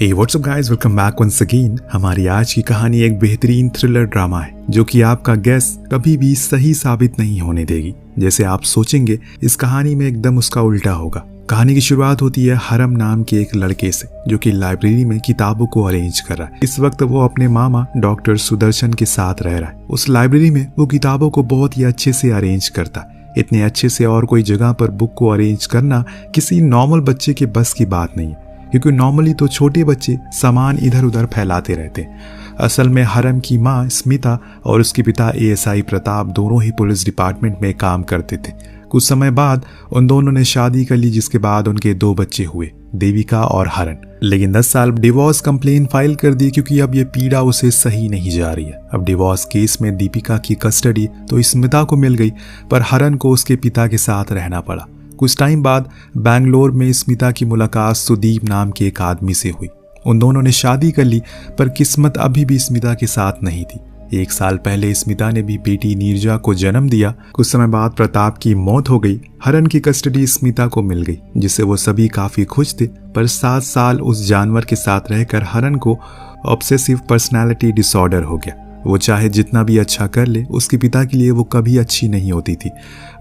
हे WhatsApp guys, welcome back once again. हमारी आज की कहानी एक बेहतरीन थ्रिलर ड्रामा है जो कि आपका गेस कभी भी सही साबित नहीं होने देगी। जैसे आप सोचेंगे इस कहानी में एकदम उसका उल्टा होगा। कहानी की शुरुआत होती है हरम नाम के एक लड़के से जो कि लाइब्रेरी में किताबों को अरेंज कर रहा है। इस वक्त वो अपने मामा डॉक्टर सुदर्शन के साथ रह रहा है। उस लाइब्रेरी में वो किताबों को बहुत ही अच्छे से अरेंज करता है। इतने अच्छे से और कोई जगह पर बुक को अरेंज करना किसी नॉर्मल बच्चे के बस की बात नहीं है, क्योंकि नॉर्मली तो छोटे बच्चे सामान इधर उधर फैलाते रहते हैं। असल में हरम की माँ स्मिता और उसके पिता एएसआई प्रताप दोनों ही पुलिस डिपार्टमेंट में काम करते थे। कुछ समय बाद उन दोनों ने शादी कर ली, जिसके बाद उनके 2 बच्चे हुए, देविका और हरण। लेकिन 10 साल डिवोर्स कंप्लेन फाइल कर दी क्योंकि अब ये पीड़ा उसे सही नहीं जा रही है। अब डिवोर्स केस में दीपिका की कस्टडी तो स्मिता को मिल गई, पर हरण को उसके पिता के साथ रहना पड़ा। कुछ टाइम बाद बैंगलोर में स्मिता की मुलाकात सुदीप नाम के एक आदमी से हुई। उन दोनों ने शादी कर ली, पर किस्मत अभी भी स्मिता के साथ नहीं थी। 1 साल पहले स्मिता ने भी बेटी नीरजा को जन्म दिया। कुछ समय बाद प्रताप की मौत हो गई। हरण की कस्टडी स्मिता को मिल गई, जिससे वो सभी काफी खुश थे। पर 7 साल उस जानवर के साथ रहकर हरण को ऑब्सेसिव पर्सनालिटी डिसऑर्डर हो गया। वो चाहे जितना भी अच्छा कर ले, उसके पिता के लिए वो कभी अच्छी नहीं होती थी।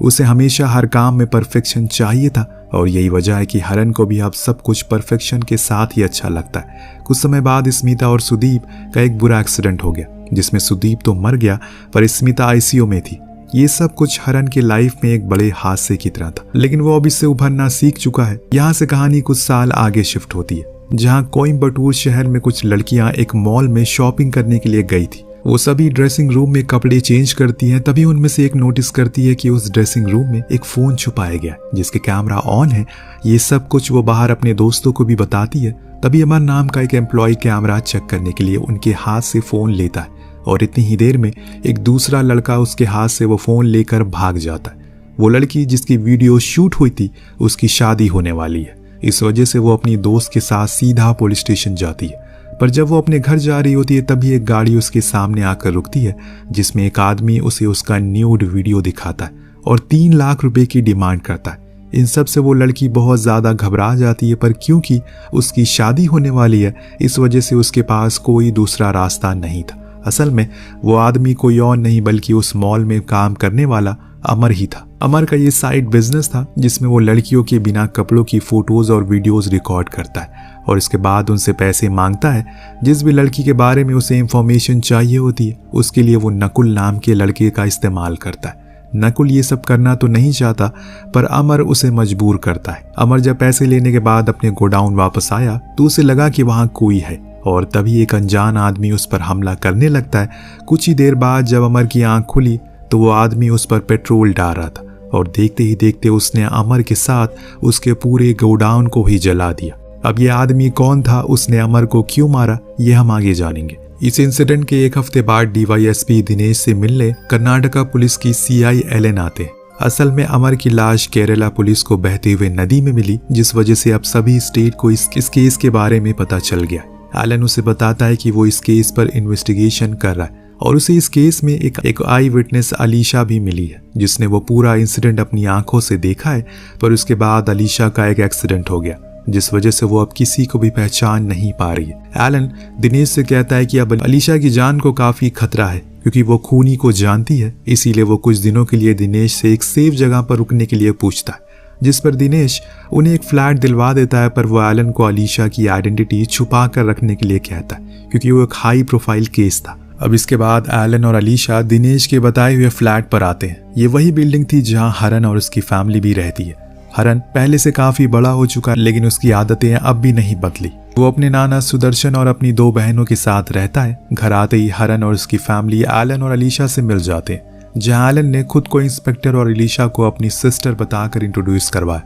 उसे हमेशा हर काम में परफेक्शन चाहिए था, और यही वजह है कि हरण को भी अब सब कुछ परफेक्शन के साथ ही अच्छा लगता है। कुछ समय बाद स्मिता और सुदीप का एक बुरा एक्सीडेंट हो गया, जिसमें सुदीप तो मर गया पर स्मिता आईसीयू में थी। ये सब कुछ हरण की लाइफ में एक बड़े हादसे की तरह था, लेकिन वो अब इससे उभरना सीख चुका है। यहाँ से कहानी कुछ साल आगे शिफ्ट होती है, जहाँ कोयम्बटूर शहर में कुछ लड़कियां एक मॉल में शॉपिंग करने के लिए गई थी। वो सभी ड्रेसिंग रूम में कपड़े चेंज करती हैं। तभी उनमें से एक नोटिस करती है कि उस ड्रेसिंग रूम में एक फोन छुपाया गया है, जिसके कैमरा ऑन है। ये सब कुछ वो बाहर अपने दोस्तों को भी बताती है। तभी अमर नाम का एक एम्प्लॉय कैमरा चेक करने के लिए उनके हाथ से फोन लेता है, और इतनी ही देर में एक दूसरा लड़का उसके हाथ से वो फोन लेकर भाग जाता है। वो लड़की जिसकी वीडियो शूट हुई थी, उसकी शादी होने वाली है। इस वजह से वो अपनी दोस्त के साथ सीधा पुलिस स्टेशन जाती है। पर जब वो अपने घर जा रही होती है, तभी एक गाड़ी उसके सामने आकर रुकती है, जिसमें एक आदमी उसे उसका न्यूड वीडियो दिखाता है और 3 लाख रुपए की डिमांड करता है। इन सब से वो लड़की बहुत ज़्यादा घबरा जाती है, पर क्योंकि उसकी शादी होने वाली है, इस वजह से उसके पास कोई दूसरा रास्ता नहीं था। असल में वो आदमी कोई और नहीं बल्कि उस मॉल में काम करने वाला अमर ही था। अमर का ये साइड बिजनेस था, जिसमें वो लड़कियों के बिना कपड़ों की फोटोज और वीडियोस रिकॉर्ड करता है और इसके बाद उनसे पैसे मांगता है। जिस भी लड़की के बारे में उसे इंफॉर्मेशन चाहिए होती है, उसके लिए वो नकुल नाम के लड़के का इस्तेमाल करता है। नकुल ये सब करना तो नहीं चाहता, पर अमर उसे मजबूर करता है। अमर जब पैसे लेने के बाद अपने गोडाउन वापस आया तो उसे लगा कि वहां कोई है, और तभी एक अनजान आदमी उस पर हमला करने लगता है। कुछ ही देर बाद जब अमर की आंख खुली तो वो आदमी उस पर पेट्रोल डाल रहा था, और देखते ही देखते उसने अमर के साथ उसके पूरे गोडाउन को ही जला दिया। अब ये आदमी कौन था, उसने अमर को क्यों मारा, ये हम आगे जानेंगे। इस इंसिडेंट के 1 हफ्ते बाद डीवाईएसपी दिनेश से मिलने कर्नाटका पुलिस की सीआई एलन आते हैं। असल में अमर की लाश केरला पुलिस को बहते हुए नदी में मिली, जिस वजह से अब सभी स्टेट को इस केस के बारे में पता चल गया। एलन उसे बताता है कि वो इस केस पर इन्वेस्टिगेशन कर रहा है, और उसे इस केस में एक आई विटनेस अलीशा भी मिली है, जिसने वो पूरा इंसिडेंट अपनी आंखों से देखा है। पर उसके बाद अलीशा का एक एक्सीडेंट हो गया, जिस वजह से वो अब किसी को भी पहचान नहीं पा रही है। एलन दिनेश से कहता है कि अब अलीशा की जान को काफी खतरा है, क्योंकि वो खूनी को जानती है। इसीलिए वो कुछ दिनों के लिए दिनेश से एक सेफ जगह पर रुकने के लिए पूछता है, जिस पर दिनेश उन्हें एक फ्लैट दिलवा देता है। पर वो एलन को अलीशा की आइडेंटिटी छुपा कर रखने के लिए कहता है, क्योंकि वो एक हाई प्रोफाइल केस था। अब इसके बाद एलन और अलीशा दिनेश के बताए हुए फ्लैट पर आते हैं। ये वही बिल्डिंग थी जहां हरण और उसकी फैमिली भी रहती है। हरण पहले से काफी बड़ा हो चुका है, लेकिन उसकी आदतें अब भी नहीं बदली। वो अपने नाना सुदर्शन और अपनी 2 बहनों के साथ रहता है। घर आते ही हरण और उसकी फैमिली एलन और अलीशा से मिल जाते हैं, जहां एलन ने खुद को इंस्पेक्टर और अलीशा को अपनी सिस्टर बताकर इंट्रोड्यूस करवाया।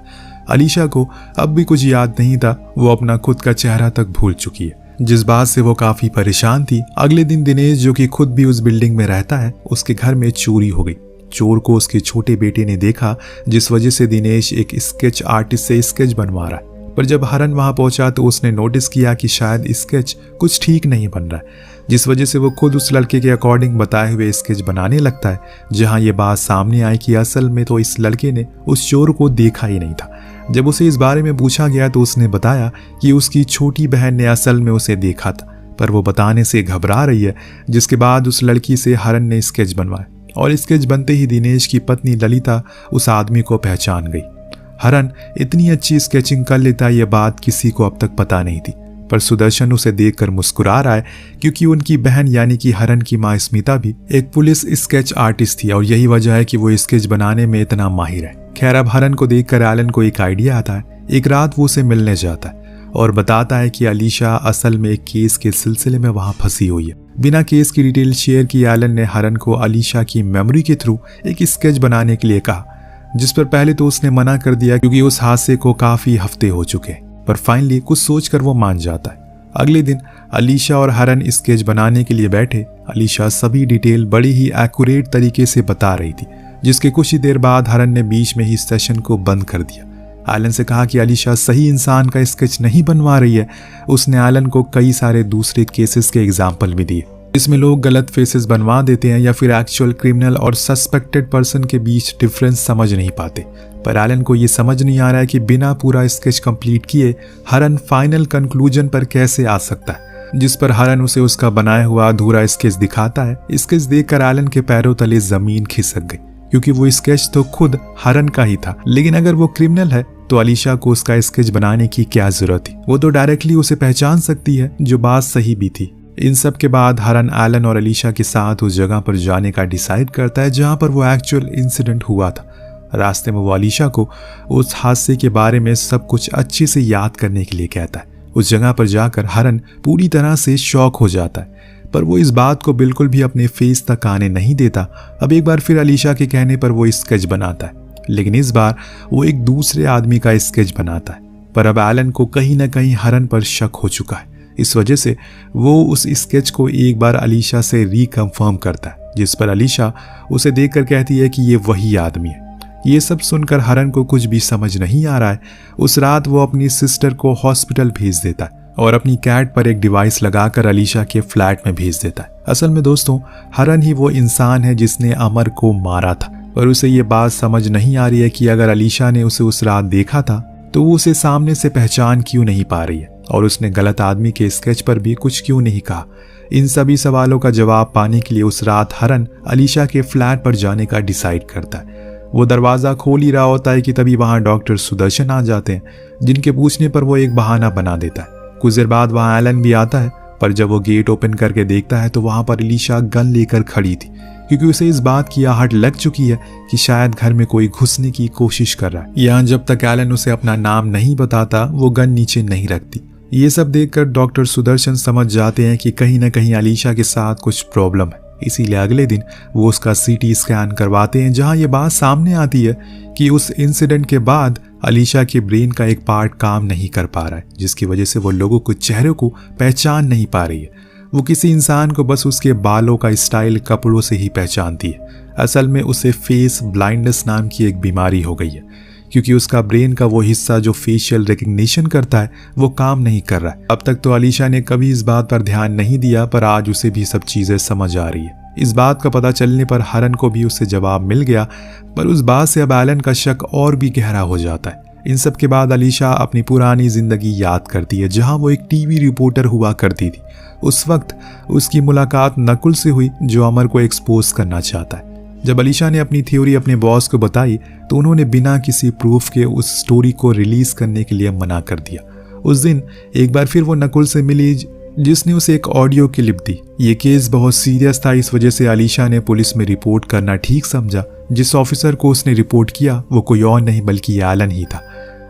अलीशा को अब भी कुछ याद नहीं था, वो अपना खुद का चेहरा तक भूल चुकी है, जिस बात से वो काफी परेशान थी। अगले दिन दिनेश, जो कि खुद भी उस बिल्डिंग में रहता है, उसके घर में चोरी हो गई। चोर को उसके छोटे बेटे ने देखा, जिस वजह से दिनेश एक स्केच आर्टिस्ट से स्केच बनवा रहा है। पर जब हरण वहां पहुंचा तो उसने नोटिस किया कि शायद स्केच कुछ ठीक नहीं बन रहा है, जिस वजह से वो खुद उस लड़के के अकॉर्डिंग बताए हुए स्केच बनाने लगता है। जहां ये बात सामने आई कि असल में तो इस लड़के ने उस चोर को देखा ही नहीं था। जब उसे इस बारे में पूछा गया तो उसने बताया कि उसकी छोटी बहन ने असल में उसे देखा था, पर वो बताने से घबरा रही है। जिसके बाद उस लड़की से हरन ने स्केच बनवाए और स्केच बनते ही दिनेश की पत्नी ललिता उस आदमी को पहचान गई। हरन इतनी अच्छी स्केचिंग कर लेता है, यह बात किसी को अब तक पता नहीं थी, पर सुदर्शन उसे देखकर मुस्कुरा रहा है क्योंकि उनकी बहन यानी कि हरन की मां स्मिता भी एक पुलिस स्केच आर्टिस्ट थी और यही वजह है कि वो स्केच बनाने में इतना माहिर है। खैर, अब हरन को देखकर एलन को एक आइडिया आता है। एक रात वो उसे मिलने जाता है और बताता है कि अलीशा असल में एक केस के सिलसिले में वहां फंसी हुई है। बिना केस की डिटेल शेयर किए एलन ने हरन को अलीशा की मेमोरी के थ्रू एक स्केच बनाने के लिए कहा, जिस पर पहले तो उसने मना कर दिया क्योंकि उस हादसे को काफी हफ्ते हो चुके, पर फाइनली कुछ सोचकर वो मान जाता है। अगले दिन अलीशा और हरन स्केच बनाने के लिए बैठे। अलीशा सभी डिटेल बड़ी ही एक्यूरेट तरीके से बता रही थी, जिसके कुछ ही देर बाद हरन ने बीच में ही सेशन को बंद कर दिया। एलन से कहा कि अलीशा सही इंसान का स्केच नहीं बनवा रही है। उसने एलन को कई सारे दूसरे केसेस के एग्जाम्पल भी दिए, इसमें लोग गलत फेसेस बनवा देते हैं या फिर एक्चुअल क्रिमिनल और सस्पेक्टेड पर्सन के बीच डिफरेंस समझ नहीं पाते। पर एलन को ये समझ नहीं आ रहा है कि बिना पूरा स्केच कंप्लीट किए हरन फाइनल कंक्लूजन पर कैसे आ सकता है, जिस पर हरन उसे उसका बनाया हुआ अधूरा स्केच दिखाता है। स्केच देखकर एलन के पैरों तले जमीन खिसक गई, क्योंकि वो स्केच तो खुद हरन का ही था। लेकिन अगर वो क्रिमिनल है तो अलीशा को उसका स्केच बनाने की क्या जरूरत थी? वो तो डायरेक्टली उसे पहचान सकती है, जो बात सही भी थी। इन सब के बाद हरन एलन और अलीशा के साथ उस जगह पर जाने का डिसाइड करता है जहां पर वो एक्चुअल इंसिडेंट हुआ था। रास्ते में वो अलीशा को उस हादसे के बारे में सब कुछ अच्छे से याद करने के लिए कहता है। उस जगह पर जाकर हरन पूरी तरह से शॉक हो जाता है, पर वो इस बात को बिल्कुल भी अपने फेस तक आने नहीं देता। अब एक बार फिर अलीशा के कहने पर वो स्केच बनाता है, लेकिन इस बार वो एक दूसरे आदमी का स्केच बनाता है। पर अब एलन को कहीं ना कहीं हरन पर शक हो चुका है। इस वजह से वो उस स्केच को एक बार अलीशा से रिकंफर्म करता है, जिस पर अलीशा उसे देखकर कहती है कि ये वही आदमी है। ये सब सुनकर हरन को कुछ भी समझ नहीं आ रहा है। उस रात वो अपनी सिस्टर को हॉस्पिटल भेज देता है और अपनी कैट पर एक डिवाइस लगाकर अलीशा के फ्लैट में भेज देता है। असल में दोस्तों, हरन ही वो इंसान है जिसने अमर को मारा था, पर उसे ये बात समझ नहीं आ रही है कि अगर अलीशा ने उसे उस रात देखा था तो वो उसे सामने से पहचान क्यों नहीं पा रही है, और उसने गलत आदमी के स्केच पर भी कुछ क्यों नहीं कहा। इन सभी सवालों का जवाब पाने के लिए उस रात हरन अलीशा के फ्लैट पर जाने का डिसाइड करता है। वो दरवाजा खोल ही रहा होता है कि तभी वहां डॉक्टर सुदर्शन आ जाते हैं, जिनके पूछने पर वो एक बहाना बना देता है। कुछ देर बाद वहां एलन भी आता है, पर जब वो गेट ओपन करके देखता है तो वहां पर अलीशा गन लेकर खड़ी थी, क्योंकि उसे इस बात की आहट लग चुकी है कि शायद घर में कोई घुसने की कोशिश कर रहा है। यहाँ जब तक एलन उसे अपना नाम नहीं बताता वो गन नीचे नहीं रखती। ये सब देखकर डॉक्टर सुदर्शन समझ जाते हैं कि कहीं ना कहीं अलीशा के साथ कुछ प्रॉब्लम है। इसीलिए अगले दिन वो उसका सीटी स्कैन करवाते हैं, जहां ये बात सामने आती है कि उस इंसिडेंट के बाद अलीशा के ब्रेन का एक पार्ट काम नहीं कर पा रहा है, जिसकी वजह से वो लोगों के चेहरे को पहचान नहीं पा रही है। वो किसी इंसान को बस उसके बालों का स्टाइल, कपड़ों से ही पहचानती है। असल में उसे फेस ब्लाइंडनेस नाम की एक बीमारी हो गई है, क्योंकि उसका ब्रेन का वो हिस्सा जो फेशियल रिकग्निशन करता है वो काम नहीं कर रहा है। अब तक तो अलीशा ने कभी इस बात पर ध्यान नहीं दिया, पर आज उसे भी सब चीजें समझ आ रही है। इस बात का पता चलने पर हरन को भी उससे जवाब मिल गया, पर उस बात से अब एलन का शक और भी गहरा हो जाता है। इन सब के बाद अलीशा अपनी पुरानी जिंदगी याद करती है, जहां वो एक टीवी रिपोर्टर हुआ करती थी। उस वक्त उसकी मुलाकात नकुल से हुई, जो अमर को एक्सपोज करना चाहता है। जब अलीशा ने अपनी थ्योरी अपने बॉस को बताई तो उन्होंने बिना किसी प्रूफ के उस स्टोरी को रिलीज करने के लिए मना कर दिया। उस दिन एक बार फिर वो नकुल से मिली, जिसने उसे एक ऑडियो क्लिप दी। ये केस बहुत सीरियस था, इस वजह से अलीशा ने पुलिस में रिपोर्ट करना ठीक समझा। जिस ऑफिसर को उसने रिपोर्ट किया वो कोई और नहीं बल्कि एलन ही था।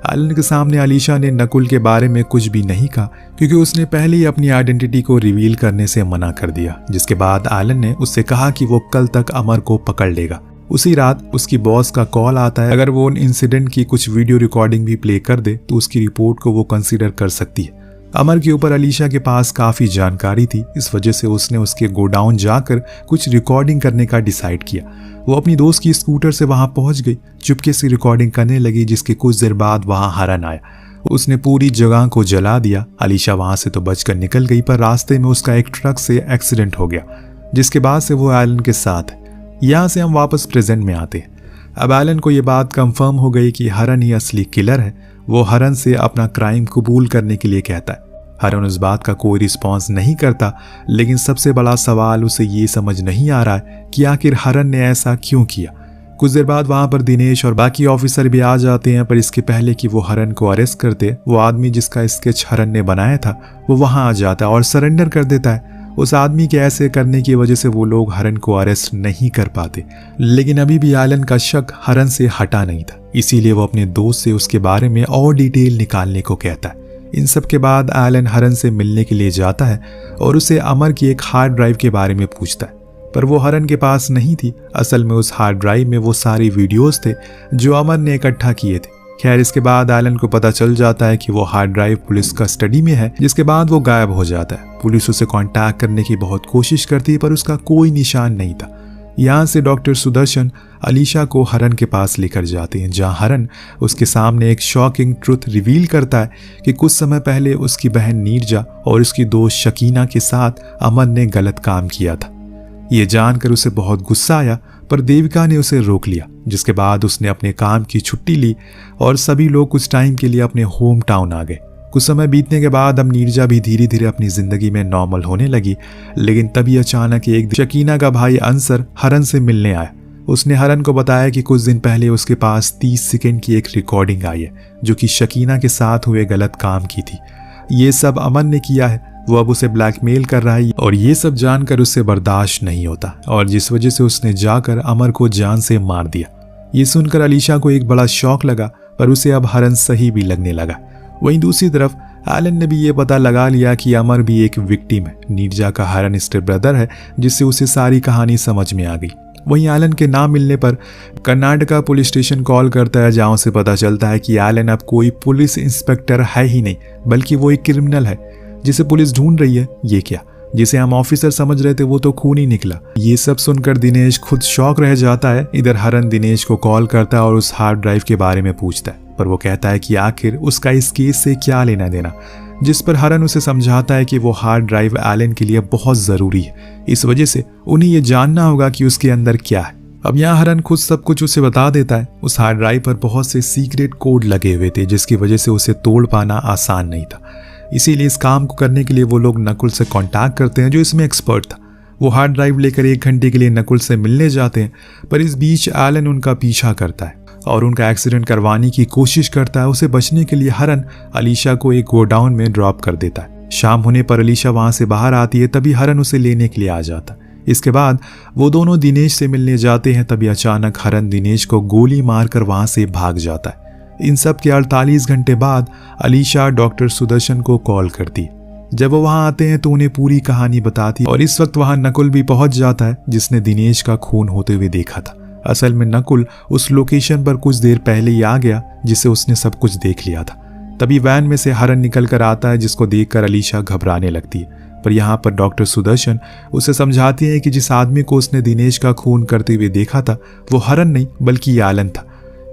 एलन के सामने अलीशा ने नकुल के बारे में कुछ भी नहीं कहा, क्योंकि उसने पहले ही अपनी आइडेंटिटी को रिवील करने से मना कर दिया। जिसके बाद एलन ने उससे कहा कि वो कल तक अमर को पकड़ लेगा। उसी रात उसकी बॉस का कॉल आता है, अगर वो उन इंसिडेंट की कुछ वीडियो रिकॉर्डिंग भी प्ले कर दे तो उसकी रिपोर्ट को वो कंसीडर कर सकती है। अमर के ऊपर अलीशा के पास काफी जानकारी थी, इस वजह से उसने उसके गोडाउन जाकर कुछ रिकॉर्डिंग करने का डिसाइड किया। वो अपनी दोस्त की स्कूटर से वहां पहुंच गई, चुपके से रिकॉर्डिंग करने लगी, जिसके कुछ देर बाद वहां हरन आया। उसने पूरी जगह को जला दिया। अलीशा वहां से तो बचकर निकल गई, पर रास्ते में उसका एक ट्रक से एक्सीडेंट हो गया, जिसके बाद से वो एलन के साथ है। यहाँ से हम वापस प्रेजेंट में आते हैं। अब एलन को ये बात कंफर्म हो गई कि हरन ही असली किलर है। वो हरन से अपना क्राइम कबूल करने के लिए कहता है। हरन उस बात का कोई रिस्पॉन्स नहीं करता, लेकिन सबसे बड़ा सवाल उसे ये समझ नहीं आ रहा है कि आखिर हरन ने ऐसा क्यों किया। कुछ देर बाद वहां पर दिनेश और बाकी ऑफिसर भी आ जाते हैं, पर इसके पहले कि वो हरन को अरेस्ट करते, वो आदमी जिसका स्केच हरन ने बनाया था वो वहां आ जाता है और सरेंडर कर देता है। उस आदमी के ऐसे करने की वजह से वो लोग हरन को अरेस्ट नहीं कर पाते, लेकिन अभी भी एलन का शक हरन से हटा नहीं था। इसीलिए वो अपने दोस्त से उसके बारे में और डिटेल निकालने को कहता है। इन सब के बाद एलन हरन से मिलने के लिए जाता है और उसे अमर की एक हार्ड ड्राइव के बारे में पूछता है, पर वो हरन के पास नहीं थी। असल में उस हार्ड ड्राइव में वो सारी वीडियोस थे जो अमर ने इकट्ठा किए थे। खैर, इसके बाद एलन को पता चल जाता है कि वो हार्ड ड्राइव पुलिस कस्टडी में है, जिसके बाद वो गायब हो जाता है। पुलिस उसे कांटेक्ट करने की बहुत कोशिश करती है, पर उसका कोई निशान नहीं था। यहाँ से डॉक्टर सुदर्शन अलीशा को हरन के पास लेकर जाते हैं, जहाँ हरन उसके सामने एक शॉकिंग ट्रुथ रिवील करता है कि कुछ समय पहले उसकी बहन नीरजा और उसकी दोस्त शकीना के साथ अमर ने गलत काम किया था। ये जानकर उसे बहुत गुस्सा आया, पर देविका ने उसे रोक लिया, जिसके बाद उसने अपने काम की छुट्टी ली और सभी लोग कुछ टाइम के लिए अपने होम टाउन आ गए। कुछ समय बीतने के बाद अब नीरजा भी धीरे धीरे अपनी जिंदगी में नॉर्मल होने लगी, लेकिन तभी अचानक एक दिन शकीना का भाई अंसर हरन से मिलने आया। उसने हरन को बताया कि कुछ दिन पहले उसके पास 30 सेकंड की एक रिकॉर्डिंग आई है जो कि शकीना के साथ हुए गलत काम की थी। ये सब अमन ने किया है, वो अब उसे ब्लैकमेल कर रहा है और ये सब जानकर उसे बर्दाश्त नहीं होता, और जिस वजह से उसने जाकर अमर को जान से मार दिया। ये सुनकर अलीशा को एक बड़ा शौक लगा, पर उसे अब हरन सही भी लगने लगा। वहीं दूसरी तरफ एलन ने भी ये पता लगा लिया कि अमर भी एक विक्टिम है। नीरजा का हरन स्टेप ब्रदर है, जिससे उसे सारी कहानी समझ में आ गई। वहीं एलन के ना मिलने पर कर्नाटका पुलिस स्टेशन कॉल करता है, जहां से पता चलता है कि एलन अब कोई पुलिस इंस्पेक्टर है ही नहीं, बल्कि वो एक क्रिमिनल है जिसे पुलिस ढूंढ रही है। ये क्या, जिसे हम ऑफिसर समझ रहे थे वो तो खूनी निकला। ये सब सुनकर दिनेश खुद शॉक रह जाता है। इधर हरन दिनेश को कॉल करता है और उस हार्ड ड्राइव के बारे में पूछता है, पर वो कहता है कि आखिर उसका इस केस से क्या लेना देना, जिस पर हरन उसे समझाता है कि वो हार्ड ड्राइव एलन के लिए बहुत जरूरी है, इस वजह से उन्हें ये जानना होगा कि उसके अंदर क्या है। अब यहाँ हरन खुद सब कुछ उसे बता देता है। उस हार्ड ड्राइव पर बहुत से सीक्रेट कोड लगे हुए थे, जिसकी वजह से उसे तोड़ पाना आसान नहीं था। इसीलिए इस काम को करने के लिए वो लोग नकुल से कांटेक्ट करते हैं, जो इसमें एक्सपर्ट था। वो हार्ड ड्राइव लेकर 1 घंटे के लिए नकुल से मिलने जाते हैं, पर इस बीच एलन उनका पीछा करता है और उनका एक्सीडेंट करवाने की कोशिश करता है। उसे बचने के लिए हरन अलीशा को एक गोडाउन में ड्रॉप कर देता है। शाम होने पर अलीशा वहां से बाहर आती है, तभी हरन उसे लेने के लिए आ जाता है। इसके बाद वो दोनों दिनेश से मिलने जाते हैं, तभी अचानक हरन दिनेश को गोली मारकर वहां से भाग जाता है। इन सब के 48 घंटे बाद अलीशा डॉक्टर सुदर्शन को कॉल करती है। जब वो वहां आते हैं तो उन्हें पूरी कहानी बताती है, और इस वक्त वहां नकुल भी पहुंच जाता है, जिसने दिनेश का खून होते हुए देखा था। असल में नकुल उस लोकेशन पर कुछ देर पहले ही आ गया, जिसे उसने सब कुछ देख लिया था। तभी वैन में से हरन निकल कर आता है, जिसको देखकर अलीशा घबराने लगती है। पर यहाँ पर डॉक्टर सुदर्शन उसे समझाती है कि जिस आदमी को उसने दिनेश का खून करते हुए देखा था वो हरन नहीं बल्कि एलन था,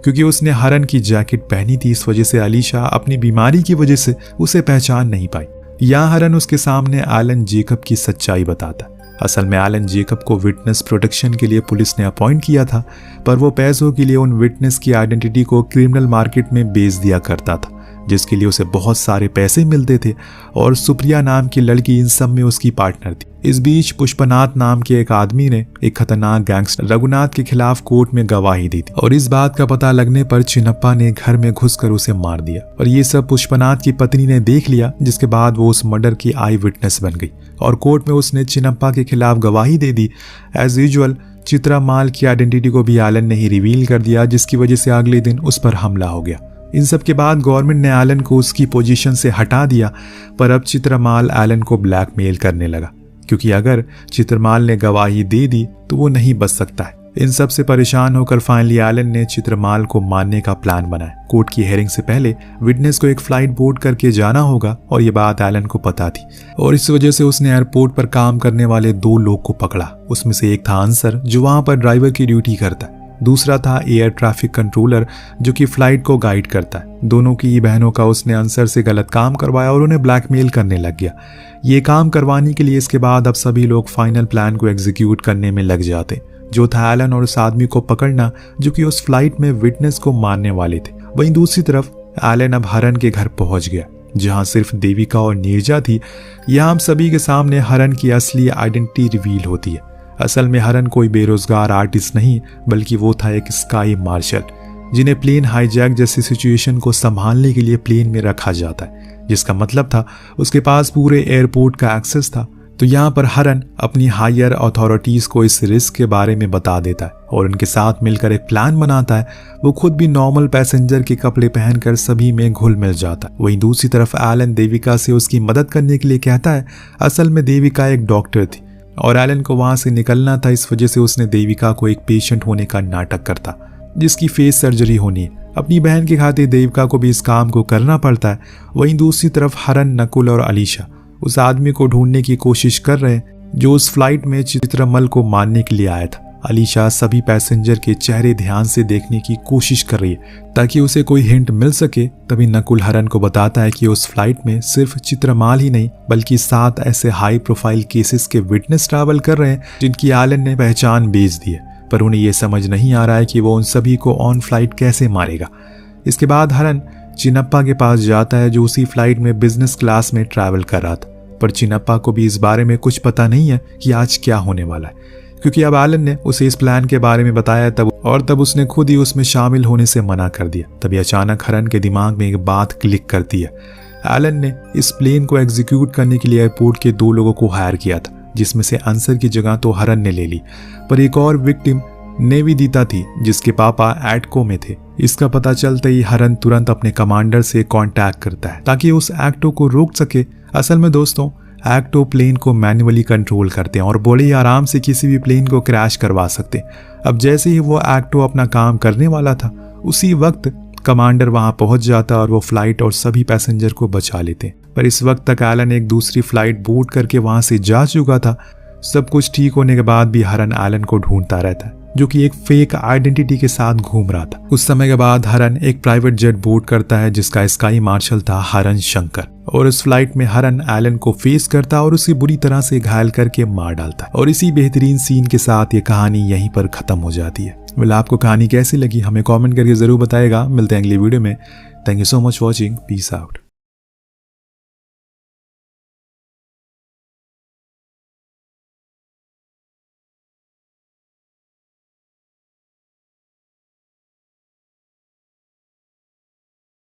क्योंकि उसने हरन की जैकेट पहनी थी। इस वजह से अलीशा अपनी बीमारी की वजह से उसे पहचान नहीं पाई। यहाँ हरन उसके सामने एलन जेकब की सच्चाई बताता है। असल में एलन जेकब को विटनेस प्रोटेक्शन के लिए पुलिस ने अपॉइंट किया था, पर वो पैसों के लिए उन विटनेस की आइडेंटिटी को क्रिमिनल मार्केट में बेच दिया करता था, जिसके लिए उसे बहुत सारे पैसे मिलते थे, और सुप्रिया नाम की लड़की इन सब में उसकी पार्टनर थी। इस बीच पुष्पनाथ नाम के एक आदमी ने एक खतरनाक गैंगस्टर रघुनाथ के खिलाफ कोर्ट में गवाही दी थी, और इस बात का पता लगने पर चिन्नप्पा ने घर में घुसकर उसे मार दिया। और ये सब पुष्पनाथ की पत्नी ने देख लिया, जिसके बाद वो उस मर्डर की आई विटनेस बन गई और कोर्ट में उसने चिन्नप्पा के खिलाफ गवाही दे दी। एज यूजुअल चित्रा माल की आइडेंटिटी को भी एलन ने ही रिवील कर दिया, जिसकी वजह से अगले दिन उस पर हमला हो गया। इन सब के बाद गवर्नमेंट ने एलन को उसकी पोजीशन से हटा दिया, पर अब चित्रमाल एलन को ब्लैकमेल करने लगा, क्योंकि अगर चित्रमाल ने गवाही दे दी तो वो नहीं बच सकता है। इन सब से परेशान होकर फाइनली एलन ने चित्रमाल को मारने का प्लान बनाया। कोर्ट की हेयरिंग से पहले विटनेस को एक फ्लाइट बोर्ड करके जाना होगा, और ये बात एलन को पता थी, और इस वजह से उसने एयरपोर्ट पर काम करने वाले 2 लोग को पकड़ा। उसमें से एक था अंसर, जो वहां पर ड्राइवर की ड्यूटी करता है। दूसरा था एयर ट्रैफिक कंट्रोलर, जो कि फ्लाइट को गाइड करता है। दोनों की बहनों का उसने अंसर से गलत काम करवाया और उन्हें ब्लैकमेल करने लग गया। ये काम करवाने के लिए इसके बाद अब सभी लोग फाइनल प्लान को एग्जीक्यूट करने में लग जाते, जो था एलन और उस आदमी को पकड़ना जो कि उस फ्लाइट में विटनेस को मारने वाले थे। वहीं दूसरी तरफ एलन अब हरन के घर पहुंच गया जहां सिर्फ देविका और नीरजा थी। यहां हम सभी के सामने हरन की असली आइडेंटिटी रिवील होती है। असल में हरन कोई बेरोजगार आर्टिस्ट नहीं बल्कि वो था एक स्काई मार्शल जिन्हें प्लेन हाईजैक जैसी सिचुएशन को संभालने के लिए प्लेन में रखा जाता है, जिसका मतलब था उसके पास पूरे एयरपोर्ट का एक्सेस था। तो यहाँ पर हरन अपनी हायर अथॉरिटीज को इस रिस्क के बारे में बता देता है और उनके साथ मिलकर एक प्लान बनाता है। वो खुद भी नॉर्मल पैसेंजर के कपड़े पहनकर सभी में घुल मिल जाता है। वहीं दूसरी तरफ एलन देविका से उसकी मदद करने के लिए कहता है। असल में देविका एक डॉक्टर थी और एलन को वहां से निकलना था, इस वजह से उसने देविका को एक पेशेंट होने का नाटक करता जिसकी फेस सर्जरी होनी है। अपनी बहन के खातिर देविका को भी इस काम को करना पड़ता है। वहीं दूसरी तरफ हरन, नकुल और अलीशा उस आदमी को ढूंढने की कोशिश कर रहे हैं जो उस फ्लाइट में चित्रमल को मारने के लिए आया था। अलीशा सभी पैसेंजर के चेहरे ध्यान से देखने की कोशिश कर रही है ताकि उसे कोई हिंट मिल सके। तभी नकुल हरन को बताता है कि उस फ्लाइट में सिर्फ चित्रमाल ही नहीं बल्कि 7 ऐसे हाई प्रोफाइल केसेस के विटनेस ट्रैवल कर रहे हैं जिनकी एलन ने पहचान बेच दी है, पर उन्हें यह समझ नहीं आ रहा है कि वो उन सभी को ऑन फ्लाइट कैसे मारेगा। इसके बाद हरन चिनप्पा के पास जाता है जो उसी फ्लाइट में बिजनेस क्लास में ट्रैवल कर रहा था, पर चिनप्पा को भी इस बारे में कुछ पता नहीं है कि आज क्या होने वाला है, क्योंकि अब एलन ने उसे इस प्लान के बारे में बताया तब उसने खुद ही उसमें शामिल होने से मना कर दिया। तभी अचानक हरन के दिमाग में एक बात क्लिक करती है। एलन ने इस प्लेन को एग्जीक्यूट करने के लिए एयरपोर्ट के 2 लोगों को हायर किया था, जिसमें से अंसर की जगह तो हरन ने ले ली, पर एक और विक्टिम नेविदिता थी जिसके पापा एटको में थे। इसका पता चलते ही हरन तुरंत अपने कमांडर से कांटेक्ट करता है ताकि उस एक्टो को रोक सके। असल में दोस्तों एक्टो प्लेन को मैन्युअली कंट्रोल करते हैं और बड़े ही आराम से किसी भी प्लेन को क्रैश करवा सकते हैं। अब जैसे ही वो एक्टो अपना काम करने वाला था उसी वक्त कमांडर वहां पहुंच जाता और वो फ्लाइट और सभी पैसेंजर को बचा लेते। पर इस वक्त तक एलन एक दूसरी फ्लाइट बोर्ड करके वहां से जा चुका था। सब कुछ ठीक होने के बाद भी हरन एलन को ढूंढता रहता है जो कि एक फेक आइडेंटिटी के साथ घूम रहा था। कुछ समय के बाद हरन एक प्राइवेट जेट बोर्ड करता है जिसका स्काई मार्शल था हरन शंकर, और इस फ्लाइट में हरन एलन को फेस करता और उसे बुरी तरह से घायल करके मार डालता है। और इसी बेहतरीन सीन के साथ ये कहानी यहीं पर खत्म हो जाती है। well, आपको कहानी कैसी लगी हमें कमेंट करके जरूर बताएगा। मिलते हैं अगली वीडियो में। Thank you so much watching. Peace out.